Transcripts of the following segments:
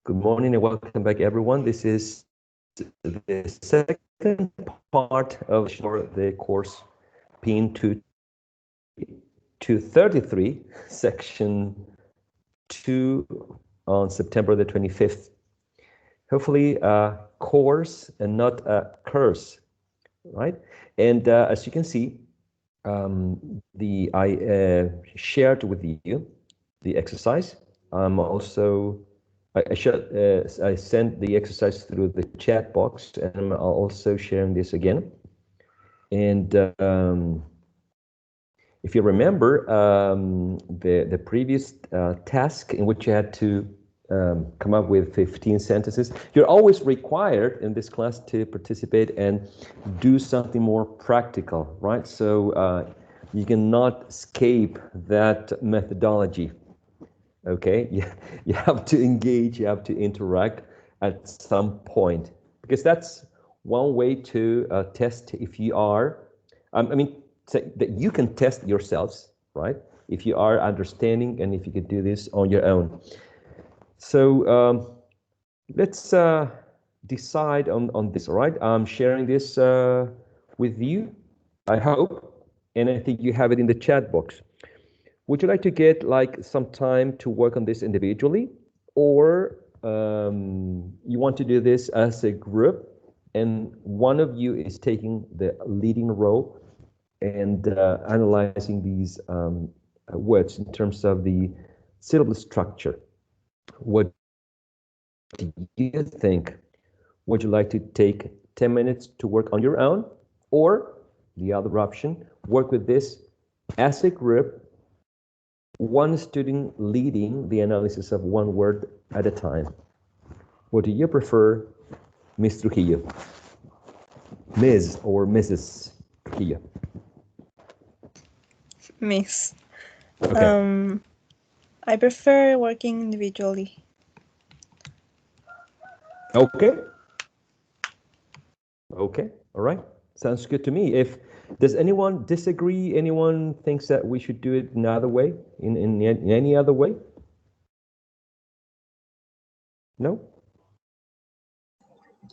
Good morning and welcome back, everyone. This is the second part of the course PIN233, section 2 on September the 25th. Hopefully a course and not a curse, right? And as you can see, I shared with you the exercise. I sent the exercise through the chat box, and I'm also sharing this again. And if you remember the previous task in which you had to come up with 15 sentences, you're always required in this class to participate and do something more practical, right? So you cannot escape that methodology. Okay, you have to engage, you have to interact at some point, because that's one way to test if you are, say that you can test yourselves, right? If you are understanding and if you can do this on your own. So let's decide on this, all right? I'm sharing this with you, I hope, and I think you have it in the chat box. Would you like to get like some time to work on this individually, or you want to do this as a group and one of you is taking the leading role and analyzing these words in terms of the syllable structure? What do you think? Would you like to take 10 minutes to work on your own, or the other option, work with this as a group, one student leading the analysis of one word at a time? What do you prefer, Ms. Trujillo? Ms. or Mrs. Trujillo? Miss. Okay. I prefer working individually. Okay. Okay. All right. Sounds good to me. Does anyone disagree? Anyone thinks that we should do it another way, in any other way? No?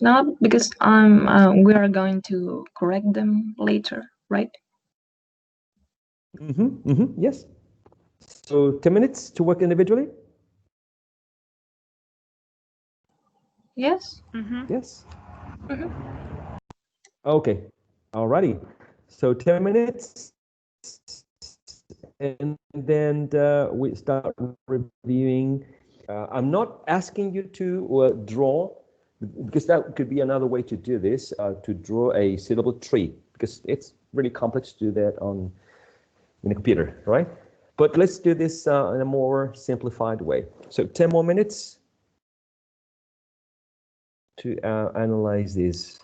No, because we are going to correct them later, right? Yes. So 10 minutes to work individually? Yes. Yes. Okay. Alrighty. So 10 minutes, and then we start reviewing. I'm not asking you to draw, because that could be another way to do this, to draw a syllable tree, because it's really complex to do that in a computer, right? But let's do this in a more simplified way. So 10 more minutes to analyze this.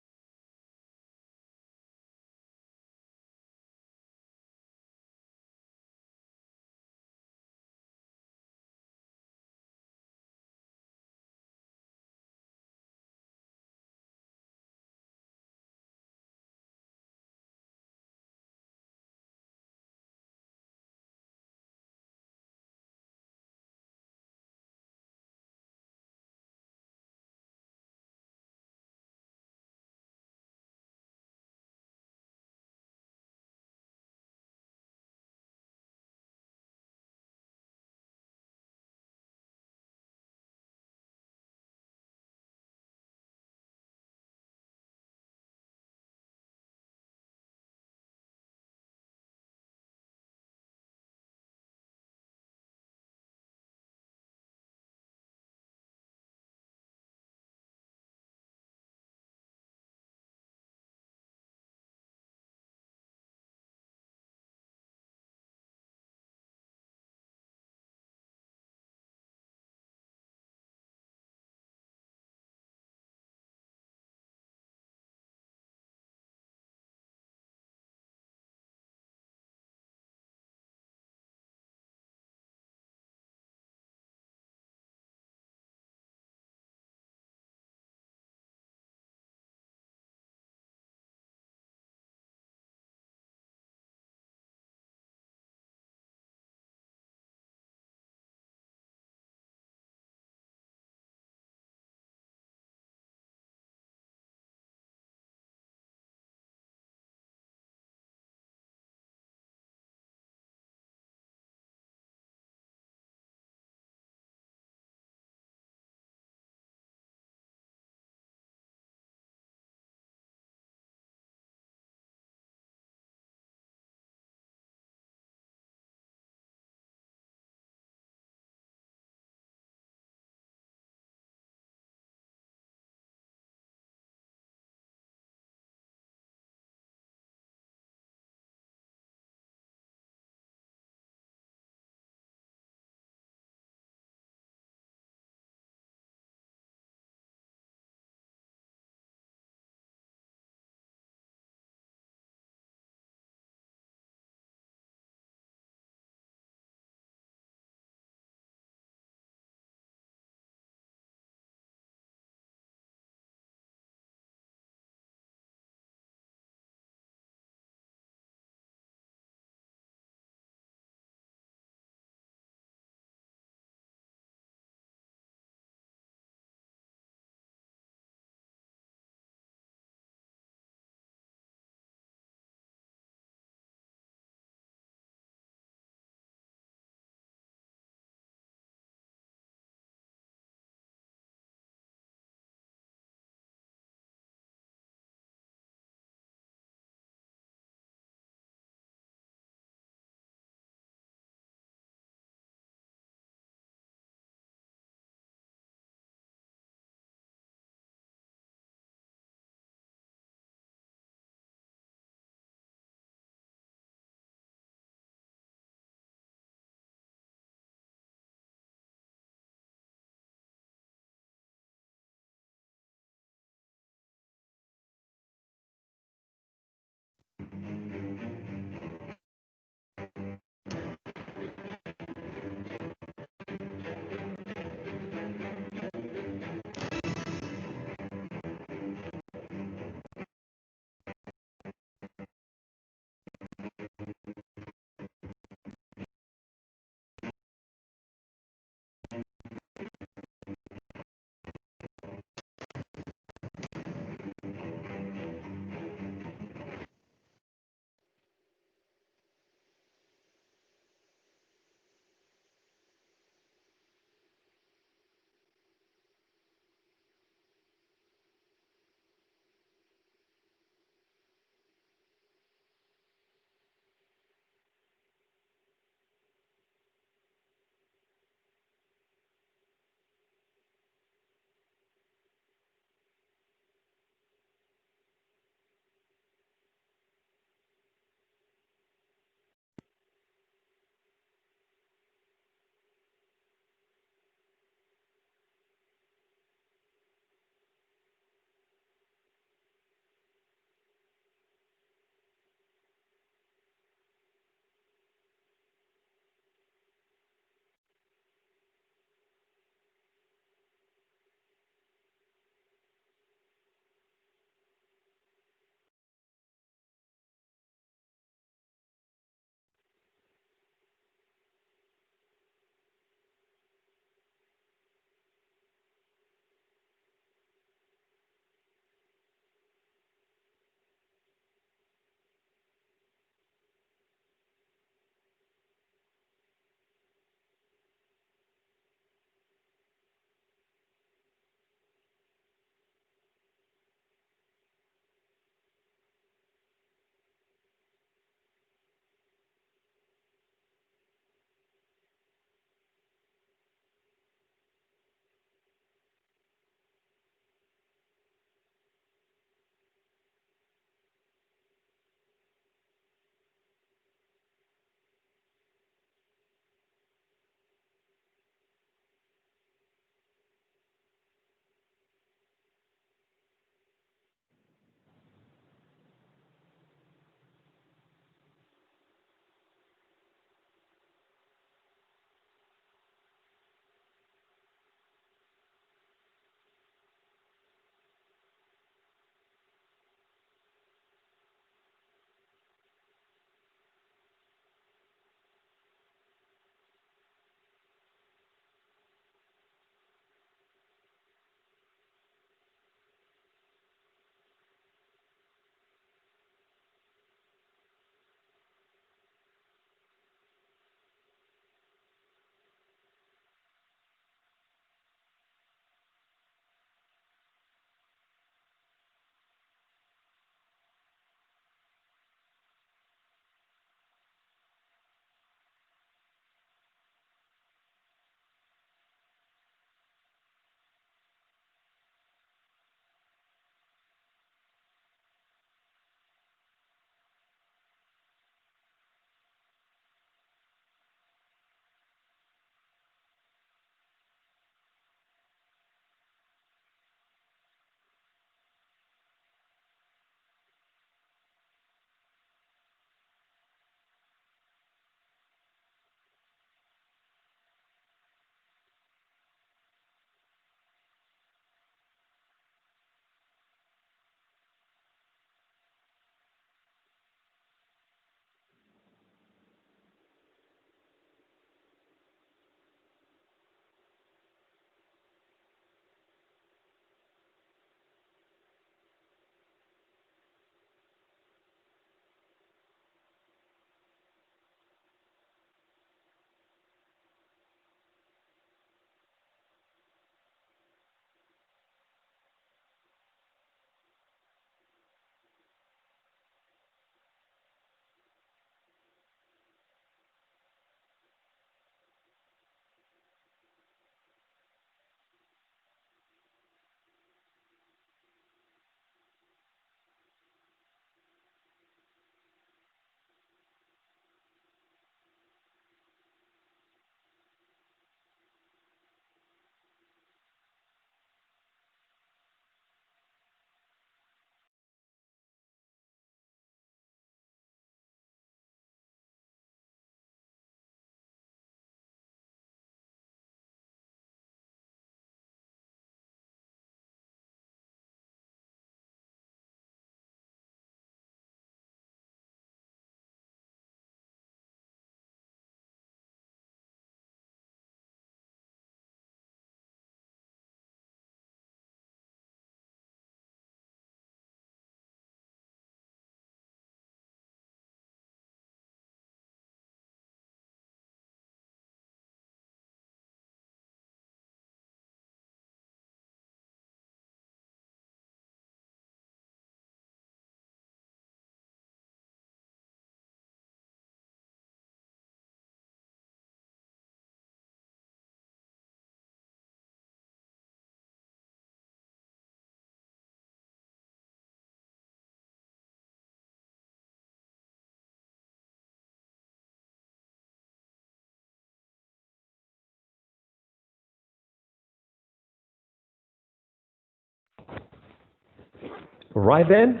Right then,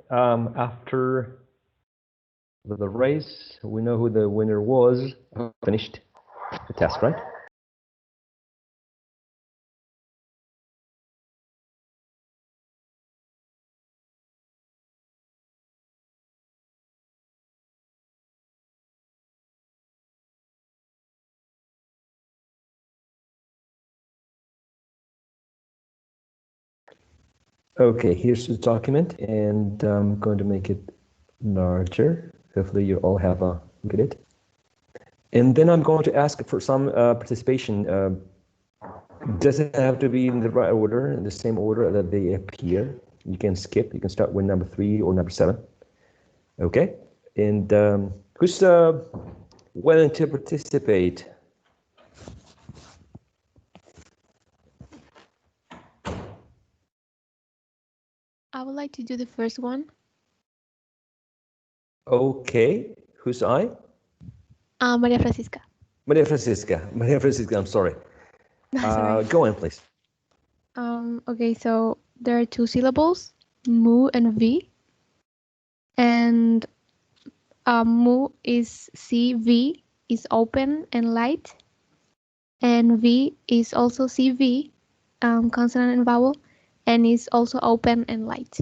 after the race, we know who the winner was. Finished the test, right? Okay, here's the document, and I'm going to make it larger. Hopefully you all have a look at it. And then I'm going to ask for some participation. Does it have to be in the right order, in the same order that they appear? You can skip, you can start with number 3 or number 7. Okay, and who's willing to participate? I would like to do the first one. Okay, who's I? Maria Francisca. Maria Francisca. Maria Francisca, I'm sorry. Sorry. Go on, please. Okay, so there are 2 syllables, mu and v. And mu is C, V is open and light. And V is also CV, consonant and vowel, and is also open and light.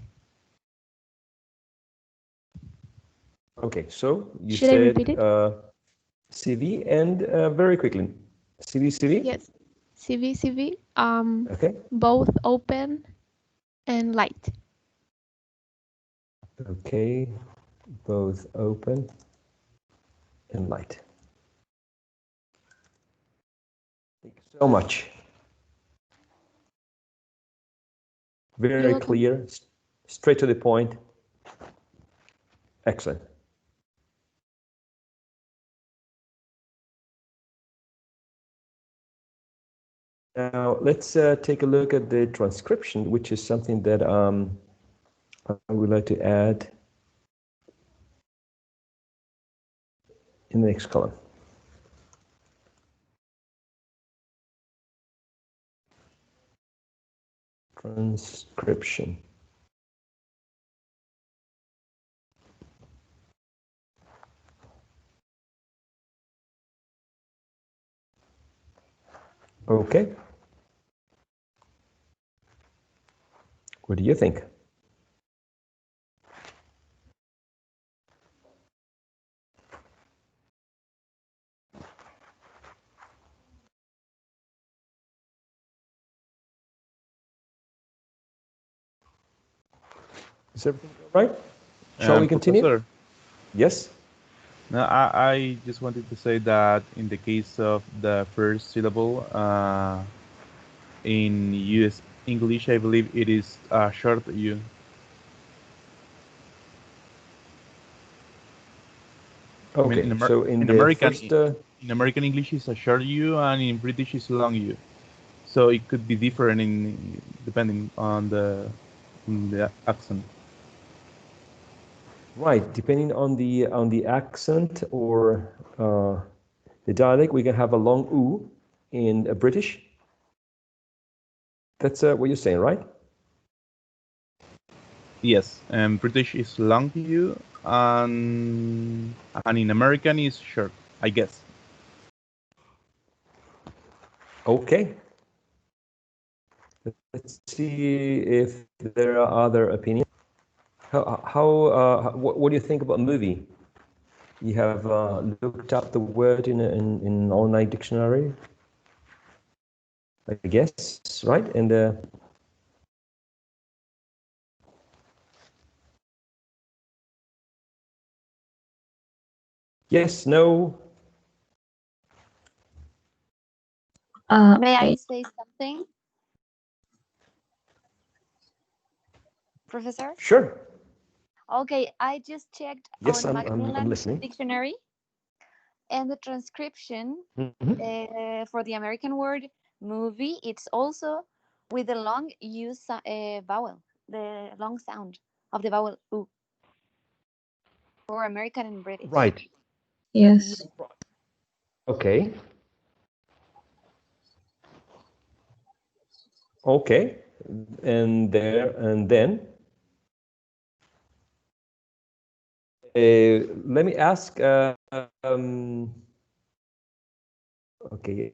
Okay, so you Should I repeat said it? CV and very quickly. CV, CV? Yes. CV, CV, Okay. both open and light. Okay, both open and light. Thank you so much. Very clear, straight to the point. Excellent. Now let's take a look at the transcription, which is something that I would like to add in the next column. Transcription. Okay. What do you think? Is everything all right? Shall we continue? Professor, Yes. no, I just wanted to say that in the case of the first syllable, in US English, I believe it is short U. Okay, I mean, so in the American, first... in American English is a short U, and in British is long U. So it could be different in depending on the accent. Right, depending on the accent or the dialect, we can have a long U in British. That's what you're saying, right? Yes, and British is long U, and in American is short, I guess. Okay. Let's see if there are other opinions. What do you think about movie? You have looked up the word in an online dictionary, I guess, right? And yes, no. May I say something, Professor? Sure. Okay, I just checked Yes, on I'm Macmillan listening. Dictionary, and the transcription for the American word movie, it's also with the long U vowel, the long sound of the vowel U, for American and British. Right. Yes. Okay. Okay. And then let me ask. Okay,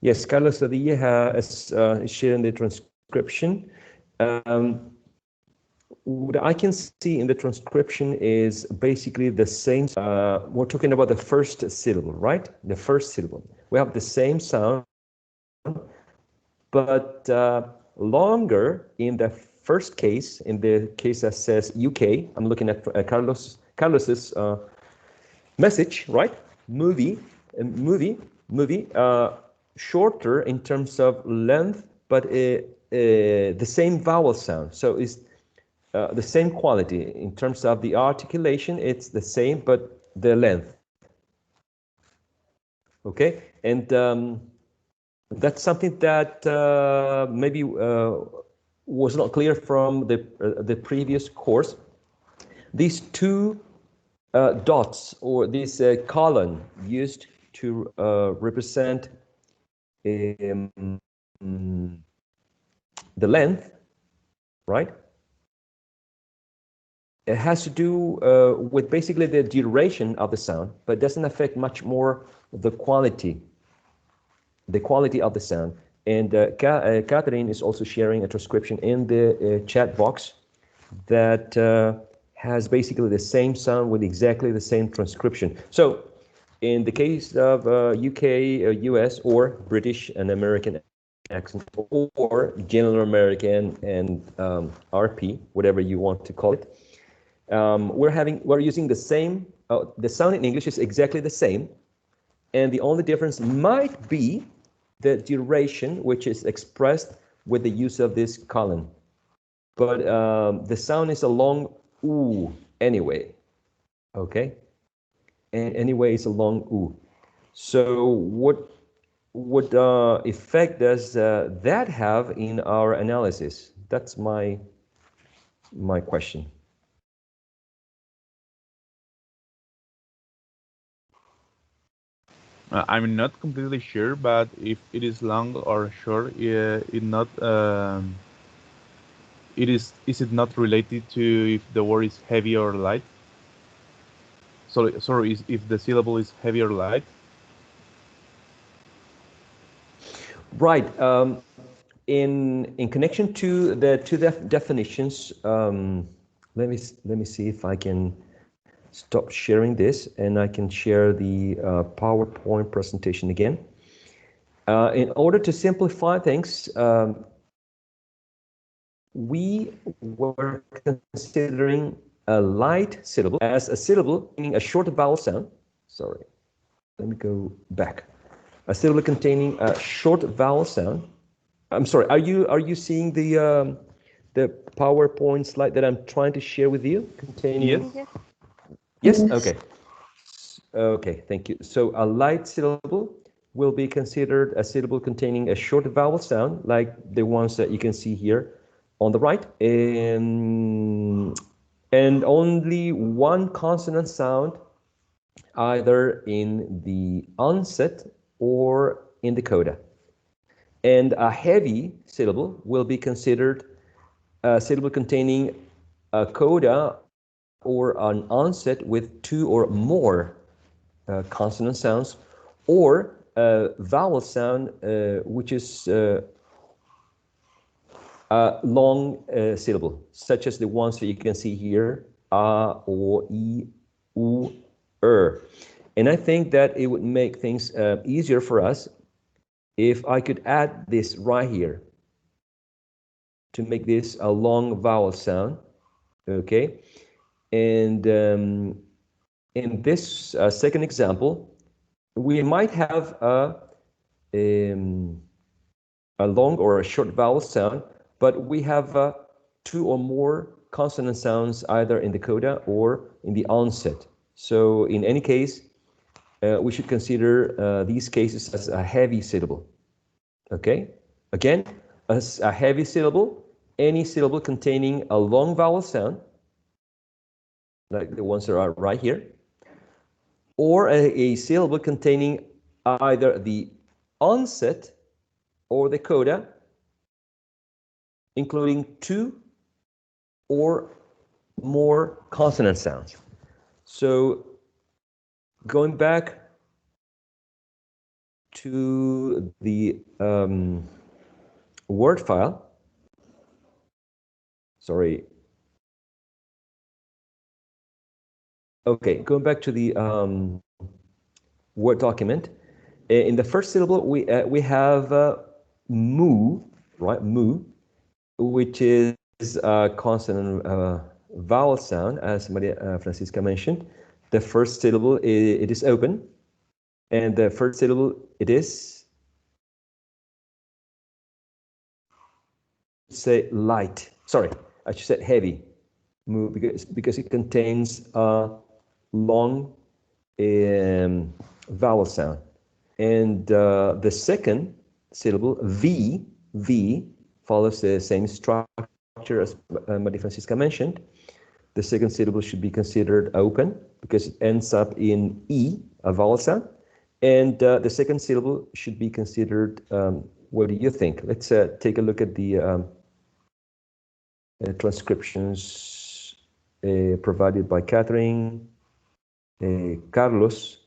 yes, Carlos Padilla is sharing the transcription. What I can see in the transcription is basically the same. We're talking about the first syllable, right? The first syllable. We have the same sound, but longer in the first case. In the case that says UK, I'm looking at Carlos's message, right? Movie, shorter in terms of length, but the same vowel sound. So it's the same quality in terms of the articulation. It's the same, but the length. Okay, and that's something that maybe was not clear from the previous course. These two dots, or this column used to represent the length, right? It has to do with basically the duration of the sound, but doesn't affect much more the quality of the sound. And Catherine is also sharing a transcription in the chat box that has basically the same sound with exactly the same transcription. So in the case of UK, US, or British and American accent, or General American and RP, whatever you want to call it, we're using the same, the sound in English is exactly the same, and the only difference might be the duration, which is expressed with the use of this colon. But the sound is a long oo anyway, okay? And anyway, it's a long oo. So what effect does that have in our analysis? That's my question. I'm not completely sure, but if it is long or short, is it not related to if the word is heavy or light? Sorry, if the syllable is heavy or light? Right. In connection to the two definitions, let me see if I can stop sharing this and I can share the PowerPoint presentation again. In order to simplify things, we were considering a light syllable as a syllable meaning a short vowel sound. Sorry, let me go back. A syllable containing a short vowel sound. I'm sorry. Are you seeing the PowerPoint slide that I'm trying to share with you? Containing. Yes. Yes. Okay. Okay. Thank you. So a light syllable will be considered a syllable containing a short vowel sound, like the ones that you can see here on the right, and only one consonant sound, either in the onset or in the coda. And a heavy syllable will be considered a syllable containing a coda or an onset with two or more consonant sounds, or a vowel sound which is a long syllable, such as the ones that you can see here, a, o, I, u, And I think that it would make things easier for us if I could add this right here to make this a long vowel sound, okay? And in this second example, we might have a long or a short vowel sound, but we have two or more consonant sounds either in the coda or in the onset. So in any case, we should consider these cases as a heavy syllable. Okay? Again, as a heavy syllable, any syllable containing a long vowel sound, like the ones that are right here, or a syllable containing either the onset or the coda, including two or more consonant sounds. So going back to the Word file, sorry. Okay, going back to the Word document. In the first syllable, we have mu, right? Mu, which is a consonant vowel sound, as Maria Francisca mentioned. The first syllable, it is open, and the first syllable, it is, say, light. Sorry, I should say heavy. Mu, because it contains a long vowel sound. And the second syllable, V, follows the same structure as Maria Francisca mentioned. The second syllable should be considered open because it ends up in E, a vowel sound. And the second syllable should be considered, what do you think? Let's take a look at the transcriptions provided by Catherine, Carlos.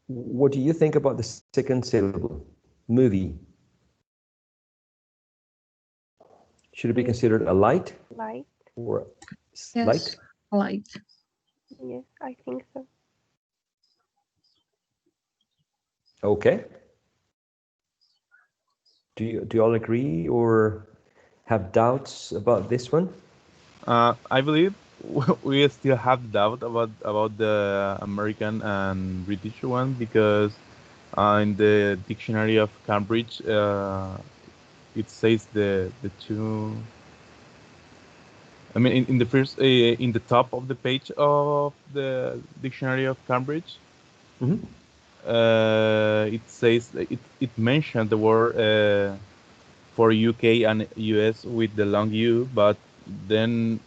What do you think about the second syllable, movie? Should it be considered a light? Light? Or Yes, light? light. Yes, I think so. Okay. Do you all agree or have doubts about this one? I believe we still have doubt about the American and British one because in the dictionary of Cambridge it says the two. I mean, in the first in the top of the page of the dictionary of Cambridge, Mm-hmm. it says it mentioned the word for UK and US with the long U, but then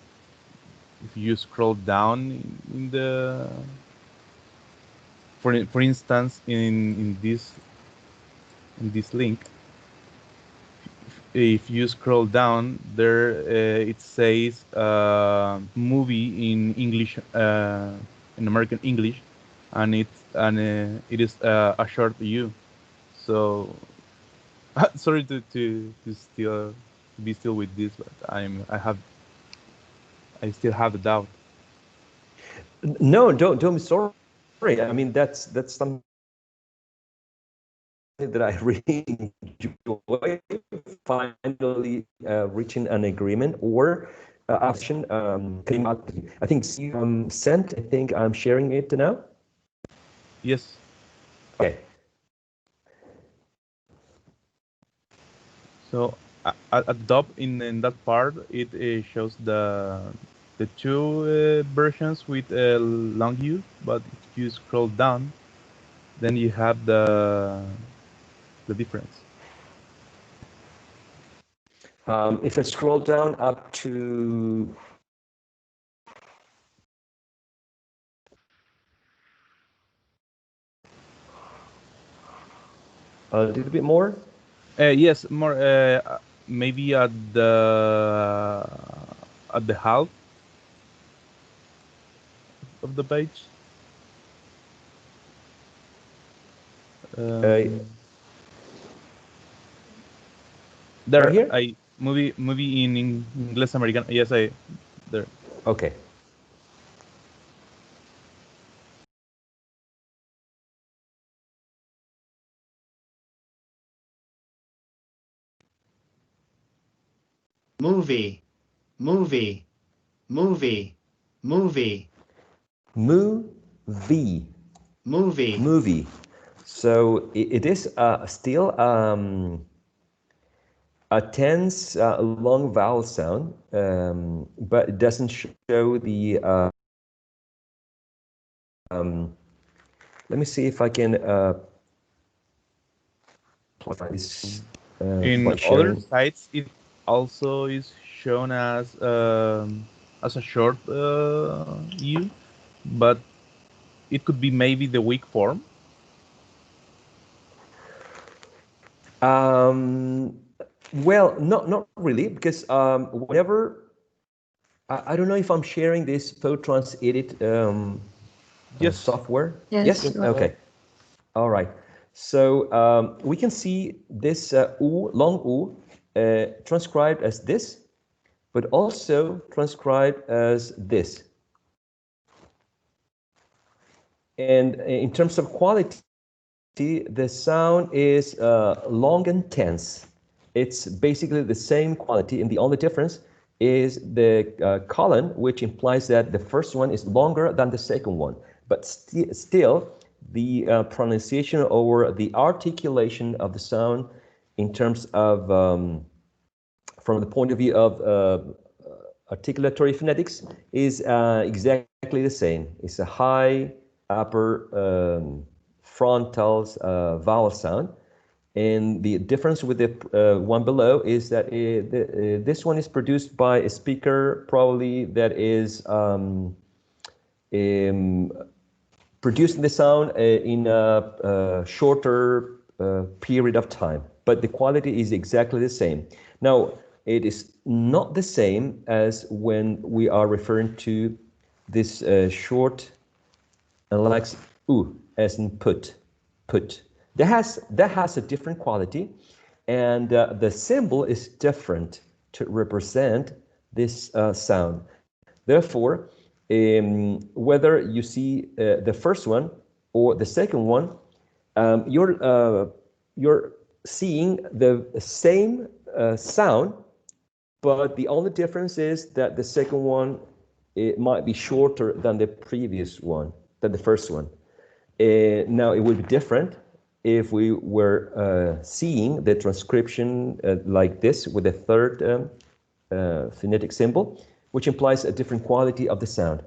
if you scroll down in the for instance in this link, if you scroll down there, it says movie in English, in American English, and it is a short U. So sorry to still be still with this, but I still have a doubt. No, don't be sorry. I mean, that's something that I really enjoy, finally reaching an agreement or option came out. I think you sent. I think I'm sharing it now. Yes. Okay. So at the top in that part, it shows the two versions with long U, but if you scroll down, then you have the difference. If I scroll down up to a little bit more. Yes, more maybe at the half of the page. There, Right here? I movie in English American. Yes, I there. Okay. Movie, movie, movie, movie, Movie. movie. Movie. So it is still a tense long vowel sound, but it doesn't show the. Let me see if I can find this In by other sharing. sites, it also is shown as a short U, but it could be maybe the weak form. Well, not really, because whenever I don't know if I'm sharing this Photrons edit Yes. software. Yes, you are. Okay. All right. So we can see this U, long U, transcribed as this, but also transcribed as this. And in terms of quality, the sound is long and tense. It's basically the same quality, and the only difference is the colon, which implies that the first one is longer than the second one. But still, the pronunciation or the articulation of the sound in terms of, from the point of view of articulatory phonetics, is exactly the same. It's a high, upper, frontals vowel sound. And the difference with the one below is that this one is produced by a speaker probably that is producing the sound in a shorter period of time, but the quality is exactly the same. Now, it is not the same as when we are referring to this short and like u, as in put. That has a different quality, and the symbol is different to represent this sound. Therefore, whether you see the first one or the second one, you're seeing the same sound, but the only difference is that the second one, it might be shorter than the previous one, than the first one. Now, it would be different if we were seeing the transcription like this with a third phonetic symbol, which implies a different quality of the sound.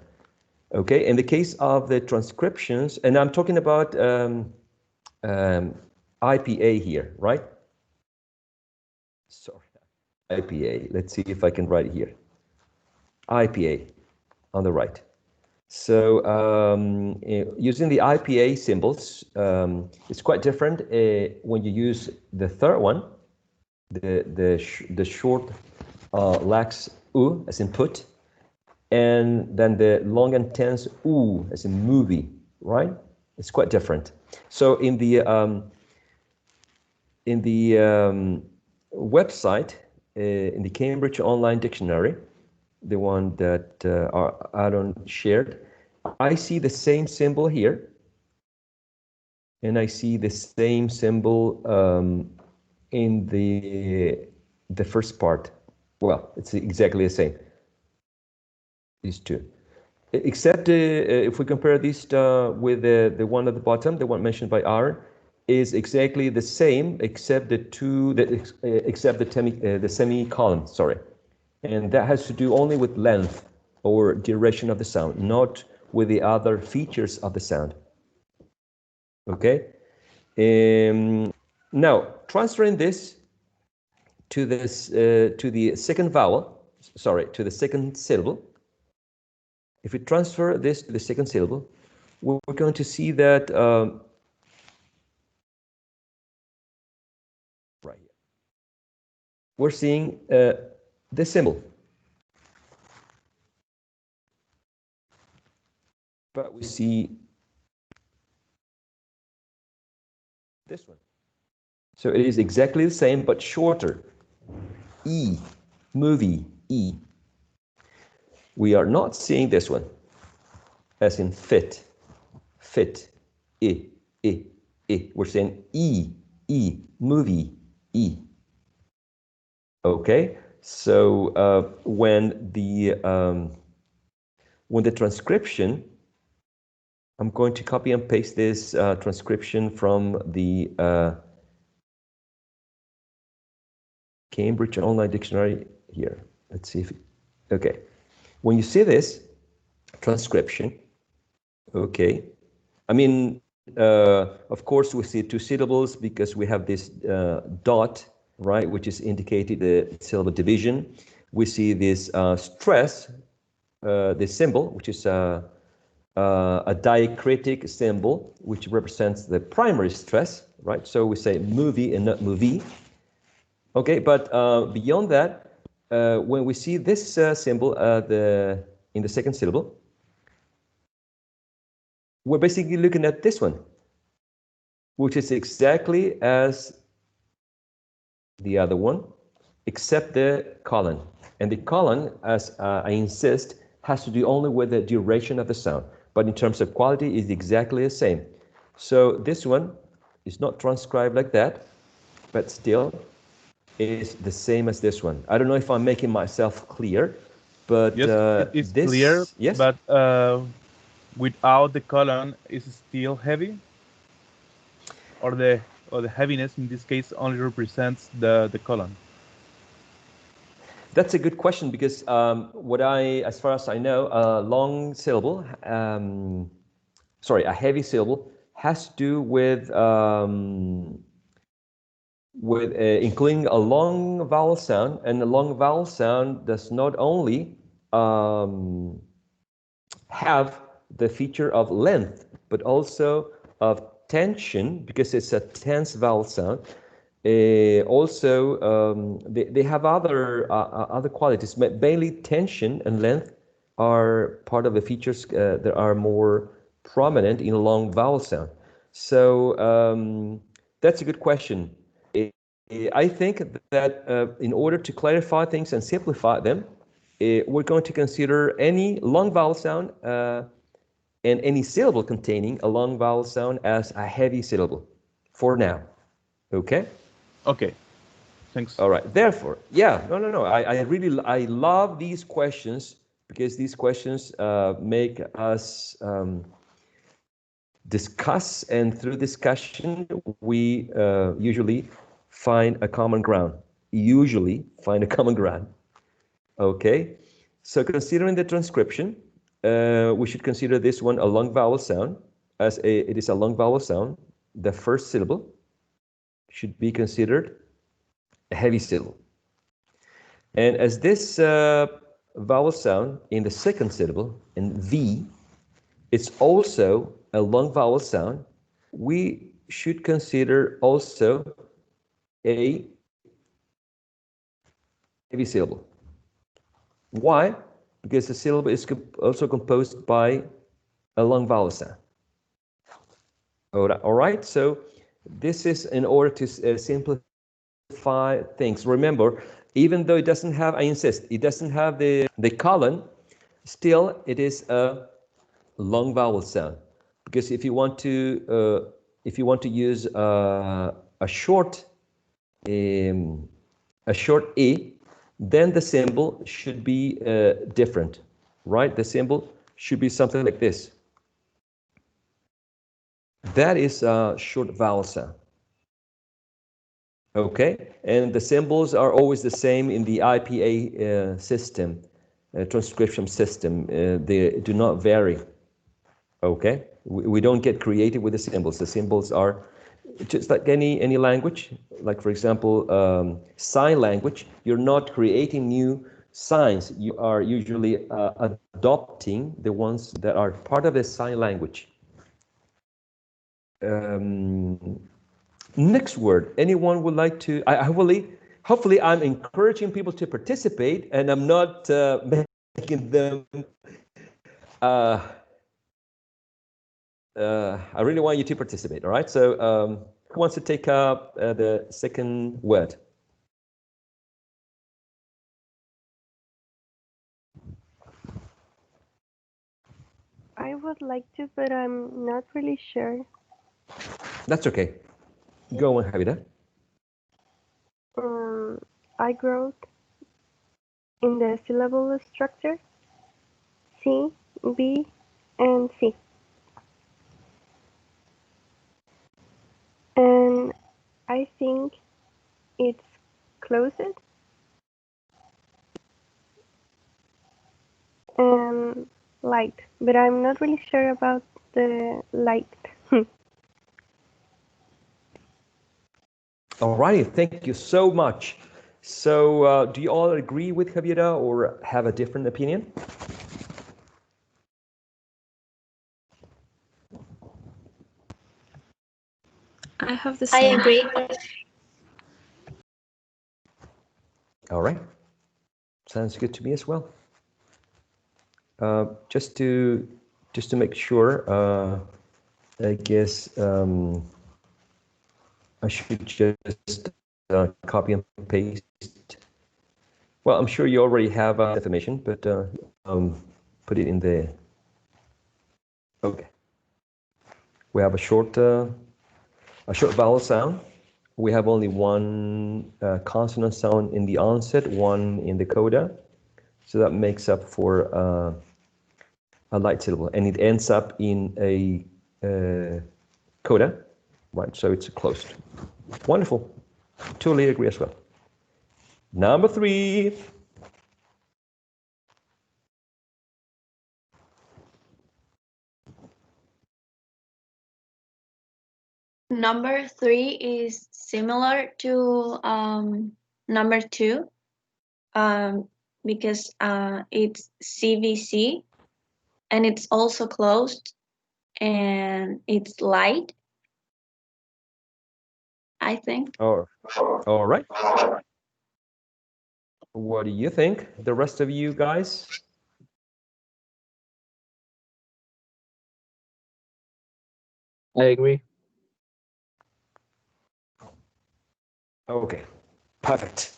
Okay, in the case of the transcriptions, and I'm talking about IPA here, right? Sorry, IPA. Let's see if I can write it here. IPA on the right. So using the IPA symbols, it's quite different when you use the third one, the short lax U as in put, and then the long and tense U as in movie, right? It's quite different. So in the website, in the Cambridge Online Dictionary, the one that Aaron shared, I see the same symbol here, and I see the same symbol in the first part. Well, it's exactly the same, these two. Except if we compare this with the one at the bottom, the one mentioned by Aaron, is exactly the same, except except the semicolon, sorry. And that has to do only with length or duration of the sound, not with the other features of the sound. Okay? Now, transferring this to this to the second vowel, sorry, to the second syllable. If we transfer this to the second syllable, we're going to see that right here. We're seeing this symbol. But we see this one. So it is exactly the same, but shorter. E, movie, E. We are not seeing this one, as in fit, I. We're saying E, movie, E. Okay, so when the transcription, I'm going to copy and paste this transcription from the Cambridge Online Dictionary here. Let's see if, okay. When you see this transcription, okay, I mean, of course, we see two syllables because we have this dot, right, which is indicated the syllable division. We see this stress, this symbol, which is a diacritic symbol, which represents the primary stress, right? So we say movie and not movie. Okay, but beyond that, when we see this symbol in the second syllable, we're basically looking at this one, which is exactly as the other one, except the colon. And the colon, as I insist, has to do only with the duration of the sound. But in terms of quality, is exactly the same. So this one is not transcribed like that, but still is the same as this one. I don't know if I'm making myself clear, but Yes, it is this, clear, yes, but without the colon, is still heavy, or the heaviness in this case only represents the colon. that's a good question because as far as I know, a long syllable, a heavy syllable has to do with including a long vowel sound, and a long vowel sound does not only have the feature of length, but also of tension, because it's a tense vowel sound. They have other qualities, but mainly tension and length are part of the features that are more prominent in a long vowel sound. So that's a good question. I think that in order to clarify things and simplify them, we're going to consider any long vowel sound and any syllable containing a long vowel sound as a heavy syllable for now. Okay? Okay, thanks. All right. Therefore, yeah, no. I love these questions because these questions make us discuss, and through discussion, we usually find a common ground. Okay? So considering the transcription, we should consider this one a long vowel sound, it is a long vowel sound. The first syllable should be considered a heavy syllable. And as this vowel sound in the second syllable, in V, it's also a long vowel sound, we should consider also a heavy syllable. Why? Because the syllable is also composed by a long vowel sound. All right, so this is in order to simplify things. Remember, even though it doesn't have, I insist, it doesn't have the colon, still it is a long vowel sound. Because if you want to use a short e, then the symbol should be different, right? The symbol should be something like this. That is a short vowel sound. Okay, and the symbols are always the same in the IPA system, transcription system. They do not vary. Okay, we don't get creative with the symbols. The symbols are just like any language. Like for example, sign language. You're not creating new signs. You are usually adopting the ones that are part of the sign language. Next word. Anyone would like to? Hopefully, I'm encouraging people to participate, and I'm not making them. I really want you to participate. All right. So, who wants to take up the second word? I would like to, but I'm not really sure. That's okay. Go on, Javida. I wrote in the syllable structure C, B, and C. And I think it's closed and light, but I'm not really sure about the light. All righty. Thank you so much. So, do you all agree with Javida or have a different opinion? I have the I same. agree. All right. Sounds good to me as well. Just to make sure, I guess I should just copy and paste. Well, I'm sure you already have information, but put it in the. Okay. We have a short vowel sound. We have only one consonant sound in the onset, one in the coda. So that makes up for a light syllable, and it ends up in a coda, right? So it's closed. Wonderful. Totally agree as well. Number 3. Number 3 is similar to number 2 because it's CVC and it's also closed and it's light, I think. All right. What do you think, the rest of you guys? I agree. Okay, perfect.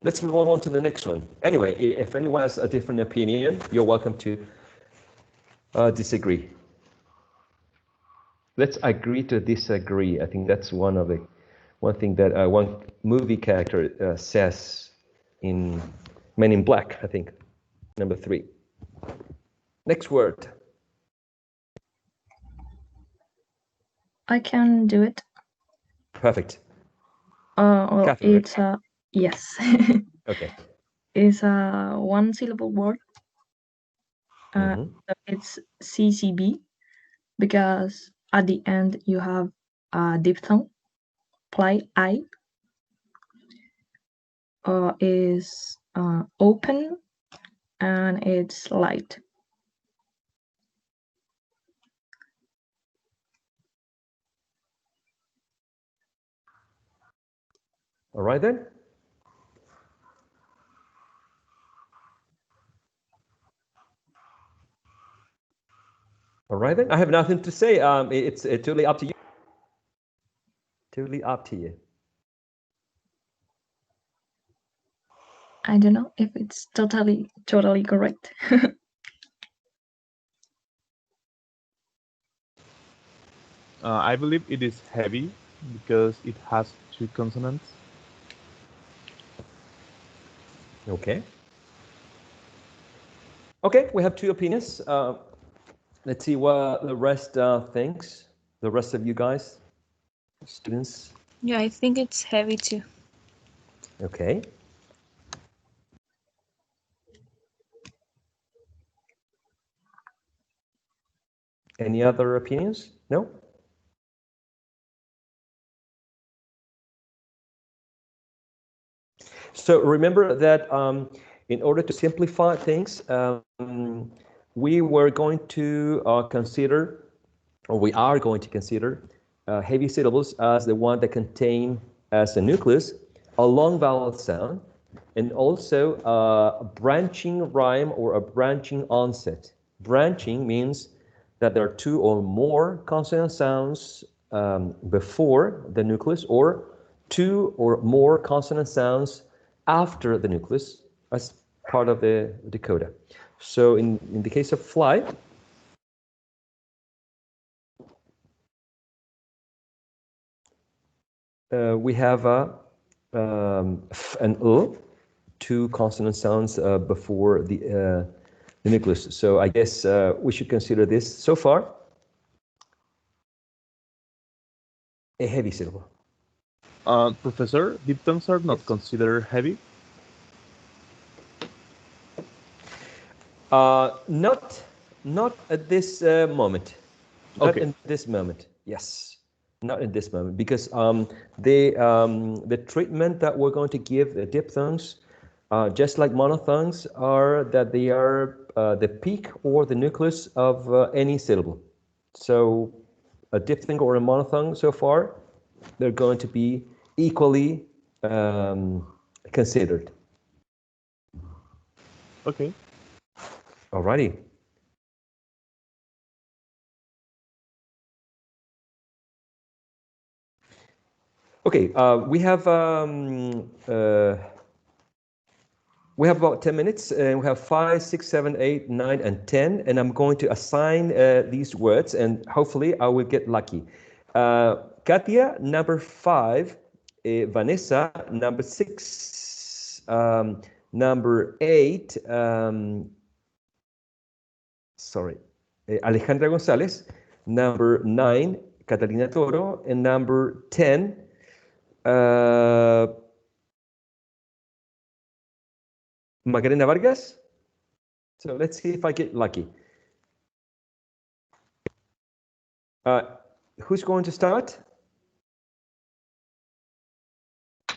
Let's move on to the next one. Anyway, if anyone has a different opinion, you're welcome to disagree. Let's agree to disagree. I think that's one thing that one movie character says in Men in Black, I think, number 3. Next word. I can do it. Perfect. Well, Catherine, it's a yes. Okay. It's a one syllable word. It's CCB because at the end you have a diphthong. Play I is open and it's light. All right then. All right then. I have nothing to say. It's totally up to you. Totally up to you. I don't know if it's totally correct. I believe it is heavy because it has 2 consonants. Okay. Okay, we have 2 opinions. Let's see what the rest thinks. The rest of you guys, students. Yeah, I think it's heavy too. Okay. Any other opinions? No? So remember that in order to simplify things, we were going to consider, or we are going to consider, heavy syllables as the one that contain as a nucleus a long vowel sound and also a branching rhyme or a branching onset. Branching means that there are 2 or more consonant sounds before the nucleus or 2 or more consonant sounds after the nucleus as part of the coda. So in the case of fly, we have f and l, 2 consonant sounds before the nucleus. So I guess we should consider this so far a heavy syllable. Professor, diphthongs are not considered heavy? Not at this moment. Not Okay. in this moment. Yes, not in this moment because the treatment that we're going to give the diphthongs, just like monophthongs, are that they are the peak or the nucleus of any syllable. So a diphthong or a monophthong so far, they're going to be equally considered. Okay. Alrighty. Okay, we have about 10 minutes, and we have 5, 6, 7, 8, 9, and 10, and I'm going to assign these words, and hopefully I will get lucky. Katia, number 5, Vanessa, number 6, number 8, Alejandra González, number 9, Catalina Toro, and number 10, Macarena Vargas. So let's see if I get lucky. Who's going to start?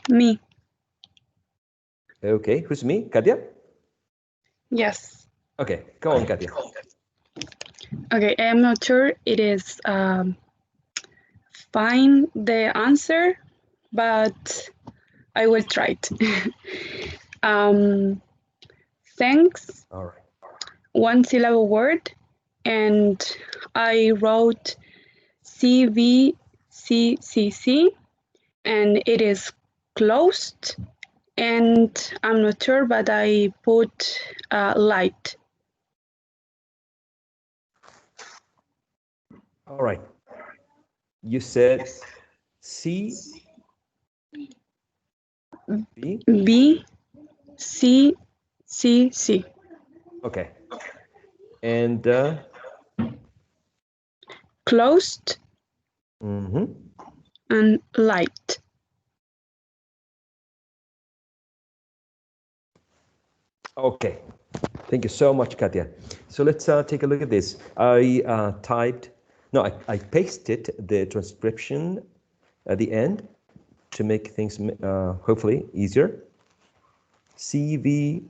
Me. Okay, who's me? Katia? Yes. Okay, go on, Katia. Okay, I'm not sure it is find the answer, but I will try it. Thanks. All right. One syllable word, and I wrote CVCCC, and it is closed. And I'm not sure, but I put light. All right. You said C B B C C C. Okay. And Closed and light. Okay. Thank you so much, Katia. So let's take a look at this. I pasted the transcription at the end to make things hopefully easier. CVCCC.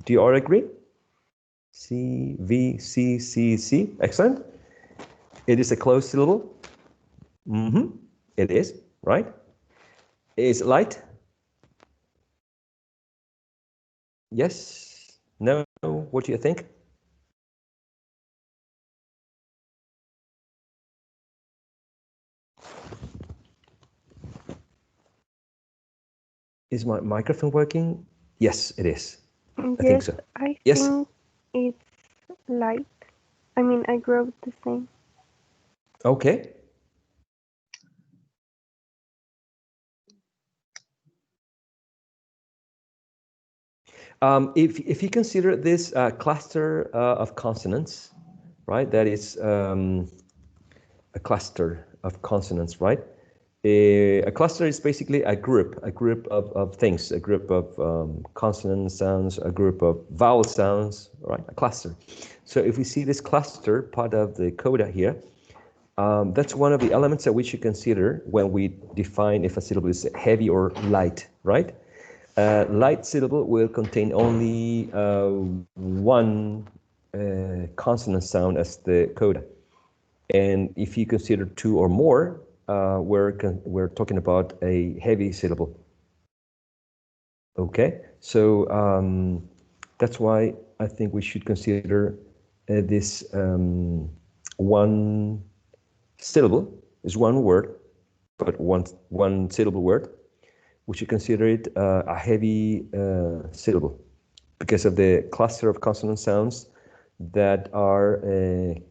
Do you all agree? CVCCC. Excellent. It is a closed syllable. It is, right? Is light? Yes? No? What do you think? Is my microphone working? Yes, it is. I think so. I Yes. think it's light. I mean, I wrote the same. Okay. If you consider this cluster of consonants, right? That is a cluster of consonants, right? A cluster is basically a group of things, a group of consonant sounds, a group of vowel sounds, right? A cluster. So if we see this cluster part of the coda here, that's one of the elements that we should consider when we define if a syllable is heavy or light, right? Light syllable will contain only one consonant sound as the coda. And if you consider two or more, we're talking about a heavy syllable. Okay, so that's why I think we should consider this one syllable is one word, but one syllable word. We should consider it a heavy syllable because of the cluster of consonant sounds that are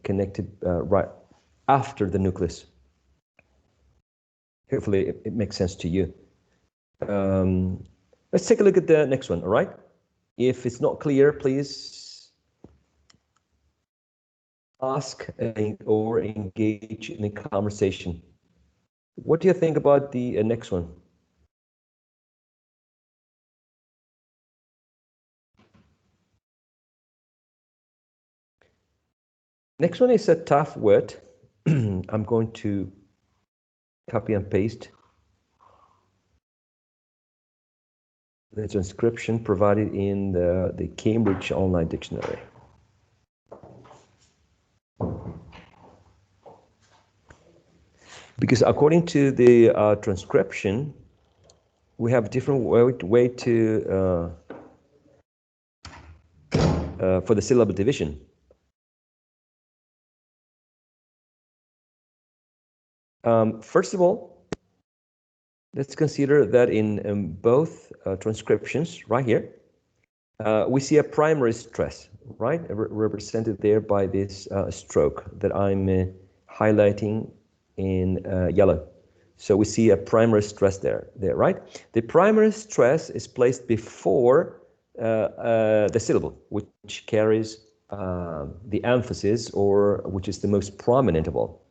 connected right after the nucleus. Hopefully it makes sense to you. Let's take a look at the next one, all right? If it's not clear, please ask or engage in a conversation. What do you think about the next one? Next one is a tough word. I'm going to copy and paste the transcription provided in the Cambridge Online Dictionary. Because according to the transcription, we have different way to for the syllable division. First of all, let's consider that in both transcriptions, right here, we see a primary stress, right, represented there by this stroke that I'm highlighting in yellow. So we see a primary stress there, right? The primary stress is placed before the syllable, which carries the emphasis, or which is the most prominent of all.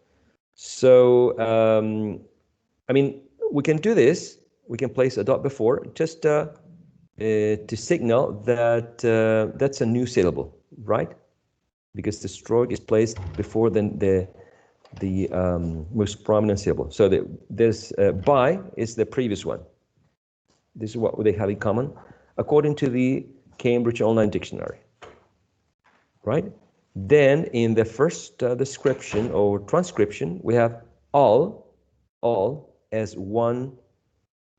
So, I mean, we can do this. We can place a dot before, just to signal that that's a new syllable, right? Because the stroke is placed before the most prominent syllable. So this by is the previous one. This is what they have in common, according to the Cambridge Online Dictionary, right? Then in the first description or transcription, we have all as one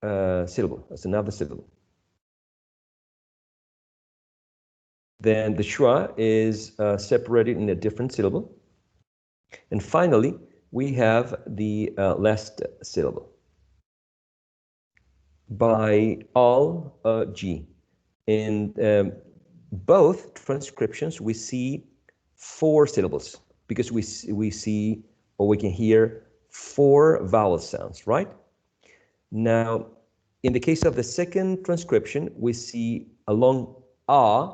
syllable, as another syllable. Then the schwa is separated in a different syllable. And finally, we have the last syllable. By all G. In both transcriptions, we see 4 syllables because we see, or we can hear 4 vowel sounds, right? Now, in the case of the second transcription, we see a long A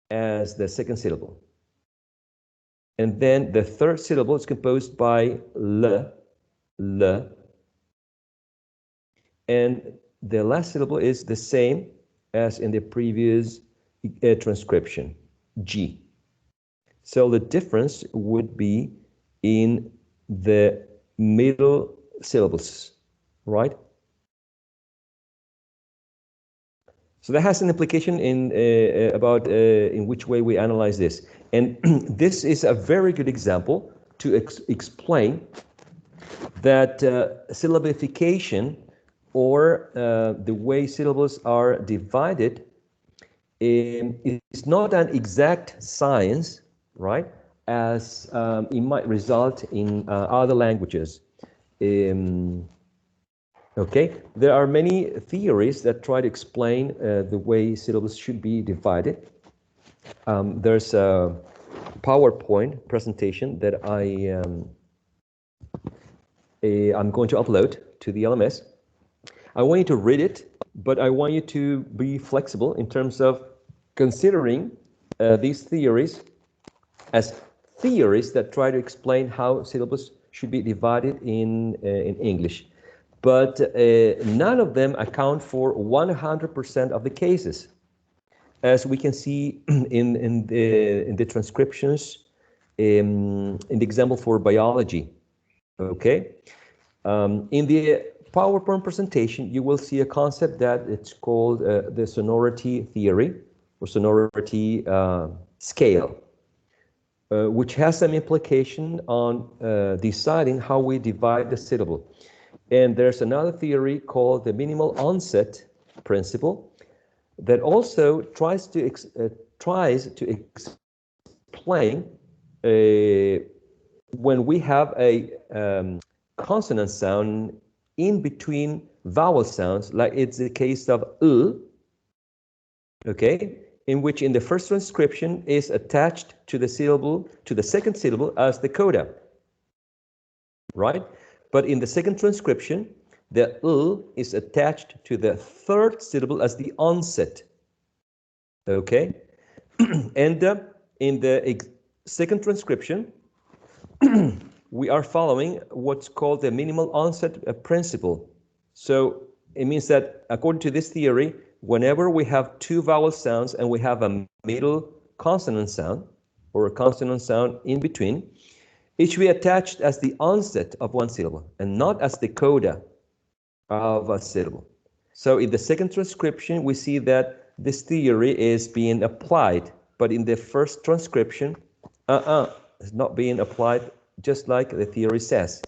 as the second syllable. And then the third syllable is composed by L. And the last syllable is the same as in the previous transcription, G. So the difference would be in the middle syllables, right? So that has an implication in about in which way we analyze this. And this is a very good example to explain that syllabification, or the way syllables are divided, is not an exact science, right, as it might result in other languages. Okay, there are many theories that try to explain the way syllables should be divided. There's a PowerPoint presentation that I'm going to upload to the LMS. I want you to read it, but I want you to be flexible in terms of considering these theories as theories that try to explain how syllables should be divided in English. But none of them account for 100% of the cases. As we can see in the transcriptions, in the example for biology, okay? In the PowerPoint presentation, you will see a concept that it's called the sonority theory, or sonority scale, which has some implication on deciding how we divide the syllable. And there's another theory called the minimal onset principle that also tries to explain when we have a consonant sound in between vowel sounds, like it's the case of okay, in which in the first transcription is attached to the syllable, to the second syllable as the coda, right? But in the second transcription, the is attached to the third syllable as the onset, okay? And in the second transcription, we are following what's called the minimal onset principle. So it means that according to this theory, whenever we have 2 vowel sounds and we have a middle consonant sound, or a consonant sound in between, it should be attached as the onset of one syllable and not as the coda of a syllable. So in the second transcription, we see that this theory is being applied, but in the first transcription, it's not being applied just like the theory says,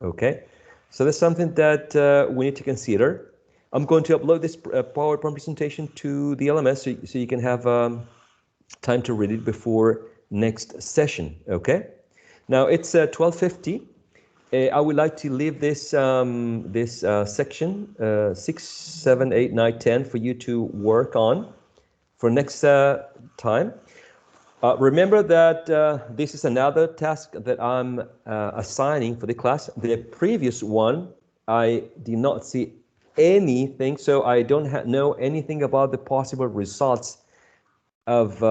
okay? So that's something that we need to consider. I'm going to upload this PowerPoint presentation to the LMS so you can have time to read it before next session, okay? Now it's 12:50. I would like to leave this section 6, 7, 8, 9, 10 for you to work on for next time. Remember that this is another task that I'm assigning for the class. The previous one, I did not see anything, so I don't know anything about the possible results of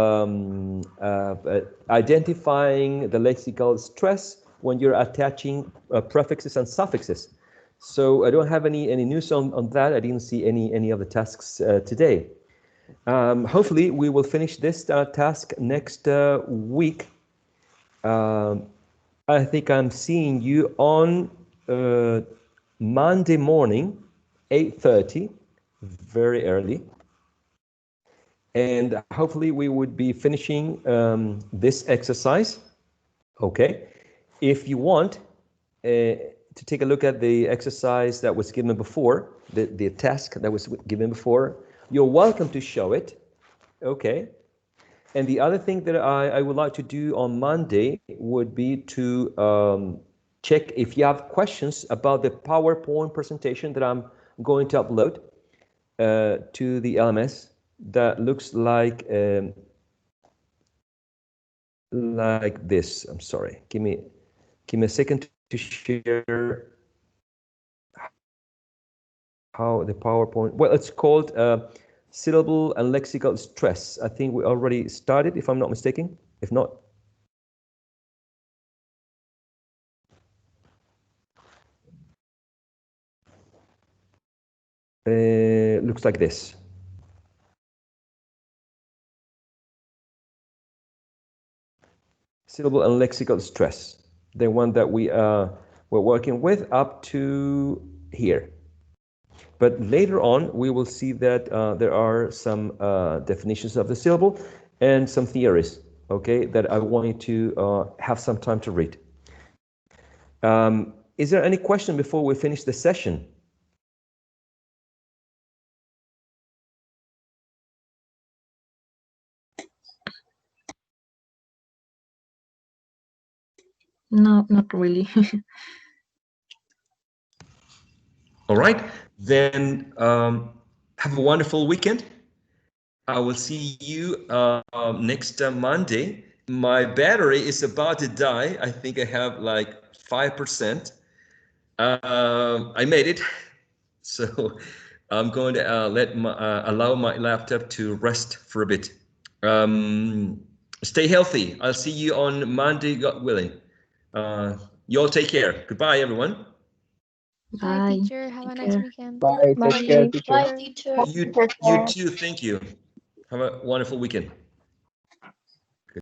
identifying the lexical stress when you're attaching prefixes and suffixes. So I don't have any news on that. I didn't see any of the tasks today. Hopefully we will finish this task next week. I think I'm seeing you on Monday morning, 8:30, very early. And hopefully we would be finishing this exercise. Okay. If you want to take a look at the exercise that was given before, the task that was given before, you're welcome to show it. Okay. And the other thing that I would like to do on Monday would be to check if you have questions about the PowerPoint presentation that I'm going to upload to the LMS. That looks like this. I'm sorry. Give me a second to share how the PowerPoint. Well, it's called syllable and lexical stress. I think we already started, if I'm not mistaken. If not, looks like this. Syllable and lexical stress, the one that we were working with up to here. But later on, we will see that there are some definitions of the syllable and some theories, okay, that I want you to have some time to read. Is there any question before we finish the session? No, not really. All right, then have a wonderful weekend. I will see you next Monday. My battery is about to die. I think I have like 5%. I made it, so I'm going to allow my laptop to rest for a bit. Stay healthy. I'll see you on Monday, God willing. You all take care. Goodbye, everyone. Bye, Bye. teacher. Have a Take nice care. weekend. Bye. Take care, teacher. Bye, teacher. You too. Thank you. Have a wonderful weekend.